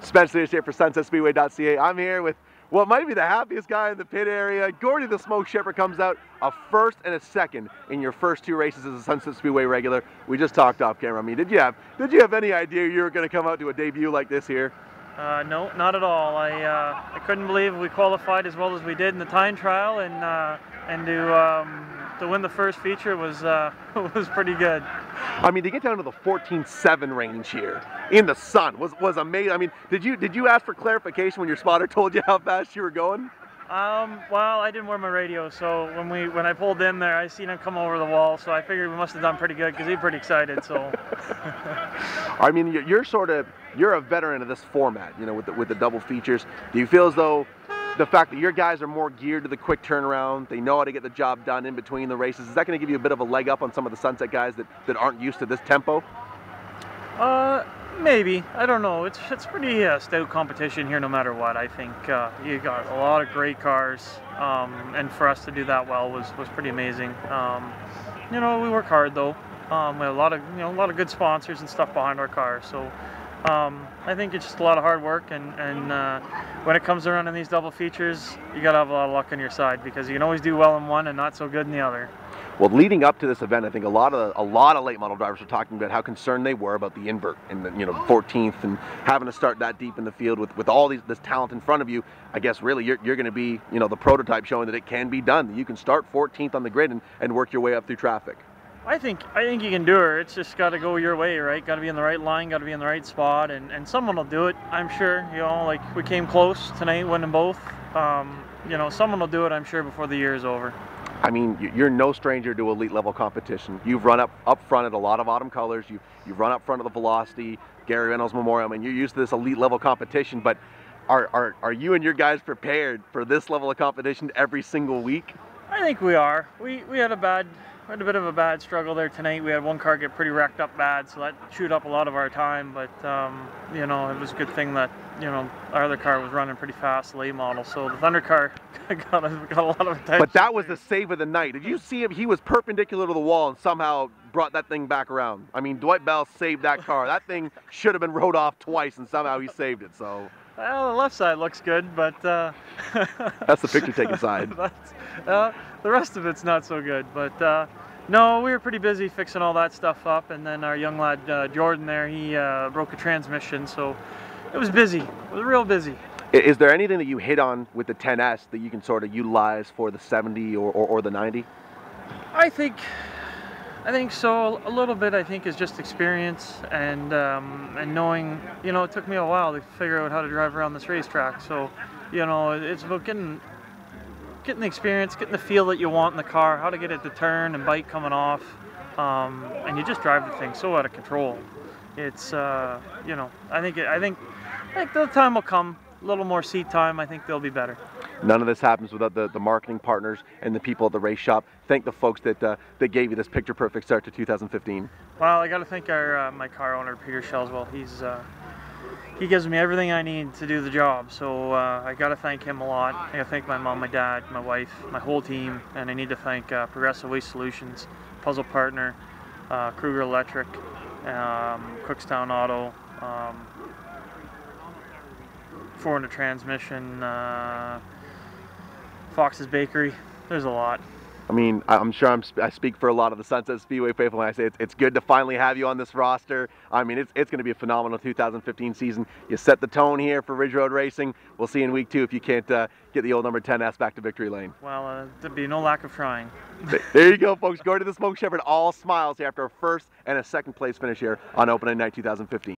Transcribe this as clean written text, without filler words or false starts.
Spencer is here for SunsetSpeedway.ca. I'm here with what might be the happiest guy in the pit area. Gordy the Smoke Shepherd comes out a first and a second in your first two races as a Sunset Speedway regular. We just talked off camera. I mean, did you have any idea you were going to come out to a debut like this here? No, not at all. I couldn't believe we qualified as well as we did in the time trial, and to win the first feature was was pretty good. I mean, to get down to the 14.7 range here in the sun was amazing. I mean, did you ask for clarification when your spotter told you how fast you were going? Well, I didn't wear my radio, so when I pulled in there, I seen him come over the wall, so I figured we must have done pretty good because he's pretty excited. So, I mean, you're a veteran of this format, you know, with the double features. Do you feel as though the fact that your guys are more geared to the quick turnaround, they know how to get the job done in between the races, is that going to give you a bit of a leg up on some of the Sunset guys that aren't used to this tempo? Maybe. I don't know. It's pretty stout competition here no matter what. I think you got a lot of great cars, and for us to do that well was pretty amazing. You know, we work hard though. We have a lot of good sponsors and stuff behind our cars. So I think it's just a lot of hard work, and when it comes around in these double features, you got to have a lot of luck on your side because you can always do well in one and not so good in the other. Well, leading up to this event, I think a lot of late model drivers were talking about how concerned they were about the invert in the 14th and having to start that deep in the field with all this talent in front of you. I guess really you're going to be the prototype showing that it can be done. That you can start 14th on the grid and work your way up through traffic. I think you can do it. It's just got to go your way, right? Got to be in the right line, got to be in the right spot, and someone will do it. I'm sure. You know, like we came close tonight, winning both. Someone will do it. I'm sure before the year is over. I mean, you're no stranger to elite level competition. You've run up front at a lot of autumn colors. You've run up front of the Velocity, Gary Reynolds Memorial. I mean, you're used to this elite level competition. But are you and your guys prepared for this level of competition every single week? I think we are. We had a bit of a bad struggle there tonight. We had one car get pretty wrecked up bad, so that chewed up a lot of our time. But it was a good thing that our other car was running pretty fast, late model. So the Thunder car got a lot of attention. But that was the save of the night. Did you see him? He was perpendicular to the wall and somehow brought that thing back around. I mean, Dwight Bell saved that car. That thing should have been rode off twice, and somehow he saved it. So. Well, the left side looks good, but that's the picture-taking side. The rest of it's not so good, but no, we were pretty busy fixing all that stuff up, and then our young lad Jordan there, he broke a transmission, so it was busy. It was real busy. Is there anything that you hit on with the 10S that you can sort of utilize for the 70 or the 90? I think so. A little bit, I think, is just experience and knowing. It took me a while to figure out how to drive around this racetrack. So, it's about getting the experience, getting the feel that you want in the car, how to get it to turn and bite coming off, and you just drive the thing so out of control. It's I think the time will come. A little more seat time, I think they'll be better. None of this happens without the marketing partners and the people at the race shop. Thank the folks that gave you this picture-perfect start to 2015. Well, I got to thank my car owner, Peter Shelswell. He gives me everything I need to do the job, so I got to thank him a lot. I got to thank my mom, my dad, my wife, my whole team, and I need to thank Progressive Waste Solutions, Puzzle Partner, Kruger Electric, Cookstown Auto, 400 Transmission, Fox's Bakery. There's a lot. I mean, I'm sure I speak for a lot of the Sunset Speedway faithful when I say it's good to finally have you on this roster. I mean, it's going to be a phenomenal 2015 season. You set the tone here for Ridge Road Racing. We'll see in week 2 if you can't get the old number 10S back to victory lane. Well, there'd be no lack of trying. There you go, folks. Gordy the Smoke Shepherd, all smiles here after a first and a second place finish here on opening night 2015.